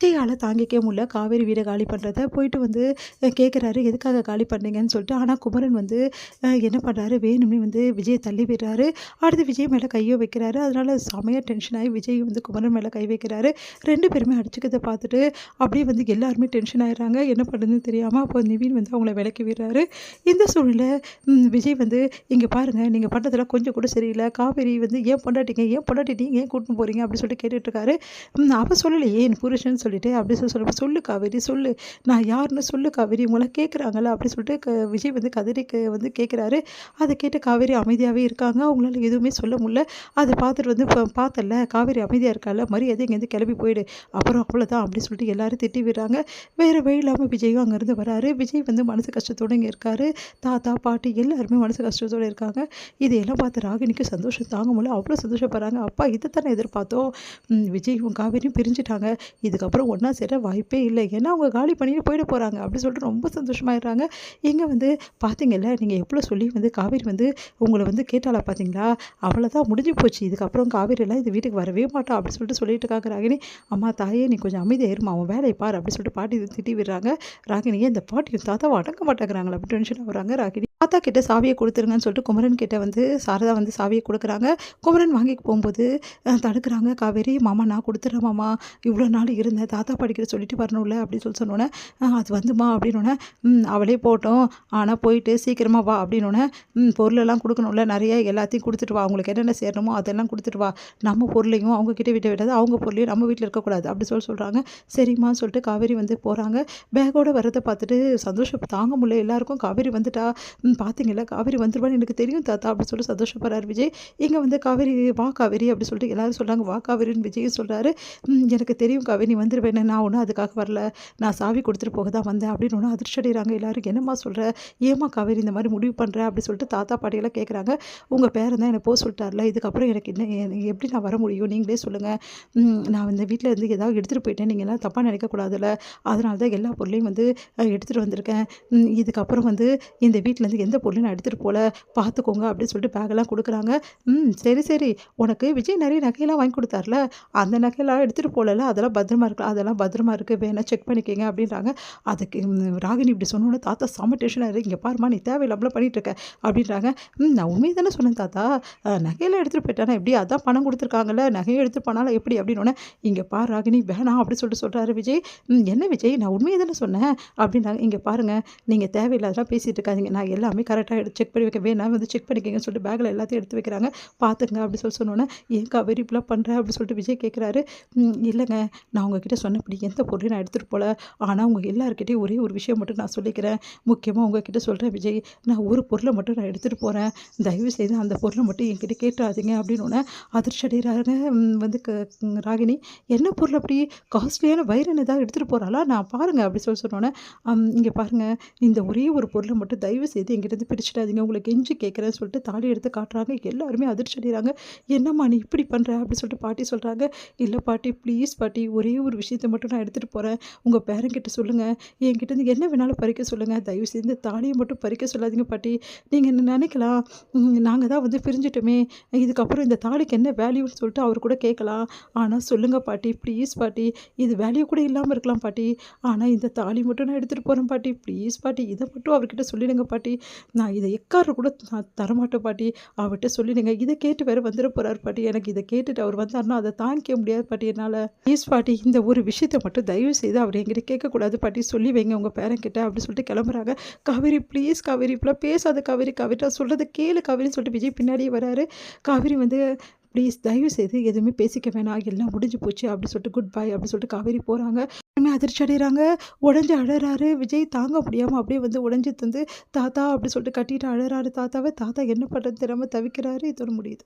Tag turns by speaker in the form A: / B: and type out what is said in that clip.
A: விஜயால தாங்கிக்கவே முடியல காவேரி வீட காலி பண்ணுறத போயிட்டு வந்து கேட்குறாரு, எதுக்காக காலி பண்ணீங்கன்னு சொல்லிட்டு. ஆனால் குமரன் வந்து என்ன பண்ணுறாரு, வேணும்னே வந்து விஜயை தள்ளி விடுறாரு. அடுத்து விஜய் மேலே கையோ வைக்கிறாரு. அதனால செமையாக டென்ஷன் ஆகி விஜய் வந்து குமரன் மேலே கை வைக்கிறாரு. 2 பேருமே அடிச்சுக்கிறத பார்த்துட்டு அப்படியே வந்து எல்லாருமே டென்ஷன் ஆயிடுறாங்க. என்ன பண்ணுறதுன்னு தெரியாமல் அப்போ நிவின் வந்து அவங்கள விலக்கி விடுறாரு. இந்த சூழ்நிலை விஜய் வந்து இங்கே பாருங்கள், நீங்கள் பண்ணுறதுலாம் கொஞ்சம் கூட சரியில்லை. காவேரி வந்து ஏன் பொண்டாட்டிங்க நீங்கள் ஏன் கூட்டின்னு போகிறீங்க அப்படின்னு சொல்லிட்டு கேட்டுட்ருக்காரு. அவள் சொல்லலையே என் புருஷன் சொல்லிட்டு அப்படி சொல்ல சொல்லு காவேரி சொல்லு, நான் யாருன்னு சொல்லு காவேரி, உங்களை கேட்குறாங்கல்ல அப்படி சொல்லிட்டு விஜய் வந்து கதறி வந்து கேட்குறாரு. அதை கேட்டு காவேரி அமைதியாகவே இருக்காங்க. அவங்களால எதுவுமே சொல்ல முடியல. அதை பார்த்துட்டு வந்து பார்த்தல காவேரி அமைதியாக இருக்கால, மரியாதை இங்கேருந்து கிளம்பி போயிடு, அப்புறம் அவ்வளோதான் அப்படி சொல்லிட்டு எல்லாரும் திட்டி விடுறாங்க. வேறு வழி இல்லாமல் விஜயும் அங்கேருந்து வராரு. விஜய் வந்து மனசு கஷ்டத்தோடு இங்கே இருக்காரு. தாத்தா பாட்டி எல்லாருமே மனசு கஷ்டத்தோடு இருக்காங்க. இதையெல்லாம் பார்த்து ராகினிக்கு சந்தோஷம் தாங்க முடியல. அவ்வளோ சந்தோஷப்படுறாங்க. அப்பா இதைத்தானே எதிர்பார்த்தோம், விஜயும் காவேரியும் பிரிஞ்சுட்டாங்க, இதுக்கப்புறம் ஒன்றா சேர வாய்ப்பே இல்லை, ஏன்னா அவங்க காலி பண்ணிட்டு போயிட போகிறாங்க அப்படி சொல்லிட்டு ரொம்ப சந்தோஷமாயிடுறாங்க. இங்கே வந்து பார்த்தீங்கல்ல, நீங்கள் எவ்வளோ சொல்லி வந்து காவேரி வந்து உங்களை வந்து கேட்டாலா பார்த்தீங்களா, அவ்வளோதான் முடிஞ்சு போச்சு, இதுக்கப்புறம் காவேரியெல்லாம் இந்த வீட்டுக்கு வரவே மாட்டோம் அப்படி சொல்லிட்டு சொல்லிட்டு இருக்காங்க ராகினி. அம்மா தாயே நீ கொஞ்சம் அமைதியாக இருமா, அவன் வேலையை பார் அப்படி சொல்லிட்டு பாட்டி திட்டி விடுறாங்க. ராகினியே இந்த பாட்டியும் தாத்தாவை அடங்க மாட்டேங்கிறாங்களா அப்படி டென்ஷன் வராங்க. ராகினி தாத்தா கிட்ட சாவியை கொடுத்துருங்கன்னு சொல்லிட்டு குமரன் கிட்ட வந்து சாரதா வந்து சாவியை கொடுக்குறாங்க. குமரன் வாங்கி போகும்போது தடுக்கிறாங்க காவேரி. மாமா நான் கொடுத்துட்றேன் மாமா, இவ்வளோ நாள் இருந்தேன், தாத்தா படிக்கிற சொல்லிட்டு வரணும்ல அப்படின்னு சொல்லி சொன்னோன்னே அது வந்துமா அப்படின்னோடனே அவளே போட்டோம், ஆனால் போயிட்டு சீக்கிரமாக வா அப்படின்னோடனே பொருளெல்லாம் கொடுக்கணும்ல, நிறைய எல்லாத்தையும் கொடுத்துட்டு வா, அவங்களுக்கு என்னென்ன சேரணுமோ அதெல்லாம் கொடுத்துட்டு வா, நம்ம பொருளையும் அவங்கக்கிட்ட விட விடாது, அவங்க பொருளையும் நம்ம வீட்டில் இருக்கக்கூடாது அப்படி சொல்கிறாங்க. சரிம்மா சொல்லிட்டு காவேரி வந்து போகிறாங்க. பேக்கோடு வரதை பார்த்துட்டு சந்தோஷம் தாங்க முடியல எல்லாருக்கும். காவேரி வந்துட்டா, பார்த்தீங்களா காவேரி வந்துடுவான்னு எனக்கு தெரியும் தாத்தா அப்படி சொல்லி சந்தோஷப்படுறாரு விஜய். இங்கே வந்து காவேரி வா காவேரி அப்படி சொல்லிட்டு எல்லாரும் சொல்கிறாங்க. வா காவேரின்னு விஜயும் சொல்கிறாரு. எனக்கு தெரியும் காவேரி நீ வந்துடுவேன், நான் ஒன்றும் அதுக்காக வரல, நான் சாவி கொடுத்துட்டு போக தான் வந்தேன் அப்படின்னு ஒன்று அதிர்ச்சி அடைகிறாங்க எல்லாரும். என்னம்மா சொல்கிற, ஏமா காவேரி இந்த மாதிரி முடிவு பண்ணுற அப்படி சொல்லிட்டு தாத்தா பாட்டியெல்லாம் கேட்குறாங்க. உங்கள் பேரன் தான் என்னை போக சொல்லிட்டார்ல, இதுக்கப்புறம் எனக்கு என்ன எப்படி நான் வர முடியும், நீங்களே சொல்லுங்கள், நான் இந்த வீட்டில் இருந்து ஏதாவது எடுத்துகிட்டு போயிட்டேன், நீங்கள் எல்லாம் தப்பாக நினைக்கக்கூடாதுல்ல, அதனால தான் எல்லா பொருளையும் வந்து எடுத்துகிட்டு வந்திருக்கேன், இதுக்கப்புறம் வந்து இந்த வீட்டிலேருந்து எந்த பொருளையும் நான் எடுத்துகிட்டு போகல, பார்த்துக்கோங்க அப்படின்னு சொல்லிட்டு பேக்கெல்லாம் கொடுக்குறாங்க. சரி சரி, உனக்கு விஜய் நிறைய நகையெல்லாம் வாங்கி கொடுத்தார்ல, அந்த நகையெல்லாம் எடுத்துகிட்டு போகல, அதெல்லாம் பத்திரமா இருக்கலாம், அதெல்லாம் பத்திரமா இருக்குது, வேணால் செக் பண்ணிக்கங்க அப்படின்றாங்க. அதுக்கு ராகினி இப்படி சொன்னோன்னே தாத்தா செம்ம டென்ஷனாக இருக்குது. இங்கே பாருமா நீ தேவையில்லாமலாம் பண்ணிகிட்ருக்க அப்படின்றாங்க. நான் உண்மையை தானே சொன்னேன் தாத்தா, நகையெல்லாம் எடுத்துகிட்டு போயிட்டானா எப்படி, அதான் பணம் கொடுத்துருக்காங்கல்ல, நகையை எடுத்துகிட்டு போனாலும் எப்படி அப்படின்னோடனே இங்கே பாரு ராகினி வேணாம் அப்படி சொல்லிட்டு சொல்கிறாரு விஜய். என்ன விஜய் நான் உண்மையை தானே சொன்னேன் அப்படின்றாங்க. இங்கே பாருங்கள் நீங்கள் தேவையில்லாதான் பேசிகிட்டு இருக்காதிங்க, நான் எல்லாமே கரெக்டாக செக் பண்ணி வைக்க, வேணா வந்து செக் பண்ணிக்கங்கன்னு சொல்லிட்டு பேக்கில் எல்லாத்தையும் எடுத்து வைக்கிறாங்க. பார்த்துங்க அப்படி சொல்லி சொன்னோன்னே ஏன் காவேரி இப்படிலாம் பண்ணுறேன் அப்படி சொல்லிட்டு விஜய் கேட்குறாரு. இல்லைங்க நான் உங்ககிட்ட சொன்னபடி எந்த பொருளையும் நான் எடுத்துகிட்டு போகல, ஆனால் உங்கள் எல்லாருக்கிட்டையும் ஒரே ஒரு விஷயம் மட்டும் நான் சொல்லிக்கிறேன், முக்கியமாக உங்ககிட்ட சொல்கிறேன் விஜய், நான் ஒரு பொருளை மட்டும் நான் எடுத்துகிட்டு போகிறேன், தயவு செய்து அந்த பொருளை மட்டும் என்கிட்ட கேட்டாதீங்க அப்படின்னு அதிர்ச்சி அடைகிறாங்க வந்து ராகினி. என்ன பொருள் அப்படி காஸ்ட்லியான வைரன் ஏதாவது எடுத்துகிட்டு போகிறாளா, நான் பாருங்கள் அப்படி சொல்லி சொன்னோன்னே இங்கே பாருங்கள் இந்த ஒரே ஒரு பொருளை மட்டும் தயவு செய்து எங்கிட்ட பிரிச்சுடாதீங்க, உங்களை கெஞ்சி கேட்குறேன்னு சொல்லிட்டு தாலி எடுத்து காட்டுறாங்க. எல்லாருமே அதிர்ச்சி அடைகிறாங்க. என்னம்மா நீ இப்படி பண்ணுற அப்படி சொல்லிட்டு பாட்டி சொல்கிறாங்க. இல்லை பாட்டி ப்ளீஸ் பாட்டி, ஒரே ஒரு விஷயத்தை மட்டும் நான் எடுத்துகிட்டு போகிறேன், உங்கள் பேரங்கிட்ட சொல்லுங்கள், என்கிட்ட என்ன வேணாலும் பறிக்க சொல்லுங்கள், தயவு செய்து இந்த தாலியை மட்டும் பறிக்க சொல்லாதீங்க பாட்டி, நீங்கள் என்ன நினைக்கலாம் நாங்கள் தான் வந்து பிரிஞ்சிட்டோமே, இதுக்கப்புறம் இந்த தாலிக்கு என்ன வேல்யூன்னு சொல்லிட்டு அவர் கூட கேட்கலாம், ஆனால் சொல்லுங்கள் பாட்டி ப்ளீஸ் பாட்டி, இது வேல்யூ கூட இல்லாமல் இருக்கலாம் பாட்டி, ஆனால் இந்த தாலி மட்டும் நான் எடுத்துகிட்டு போகிறேன் பாட்டி, ப்ளீஸ் பாட்டி இதை மட்டும் அவர்கிட்ட சொல்லிடுங்க பாட்டி, நான் இதை எக்கார கூட நான் தரமாட்டேன் பாட்டி, அவர்கிட்ட சொல்லிடுங்க. இதை கேட்டு வேறு வந்துட போகிறார் பாட்டி, எனக்கு இதை கேட்டுட்டு அவர் வந்தார்னா அதை தாங்கிக்க முடியாது பாட்டி என்னால், ப்ளீஸ் பாட்டி இந்த ஒரு விஷயத்தை மட்டும் தயவு செய்து அவர் என்கிட்ட கேட்கக்கூடாது பாட்டி, சொல்லி வைங்க உங்கள் பேரங்கிட்ட அப்படி சொல்லிட்டு கிளம்புறாங்க. காவேரி ப்ளீஸ் காவேரி இப்பெல்லாம் பேசாத காவேரி, காவேரி நான் சொல்கிறத கேளு காவேரின்னு சொல்லிட்டு விஜய் பின்னாடியே வராரு. காவேரி வந்து ப்ளீஸ் தயவு செய்து எதுவுமே பேசிக்க வேணாம், எல்லாம் முடிஞ்சு போச்சு அப்படி சொல்லிட்டு குட் பை அப்படி சொல்லிட்டு காவேரி போகிறாங்க. அதிர்ச்சி அடைகிறாங்க. உடஞ்சி அழறாரு விஜய், தாங்க முடியாமல் அப்படியே வந்து உடஞ்சி தந்து தாத்தா அப்படி சொல்லிட்டு கட்டிட்டு அழறாரு தாத்தாவை. தாத்தா என்ன பண்ணுறது தெரியாமல் தவிக்கிறாரு. இதோட முடியுது.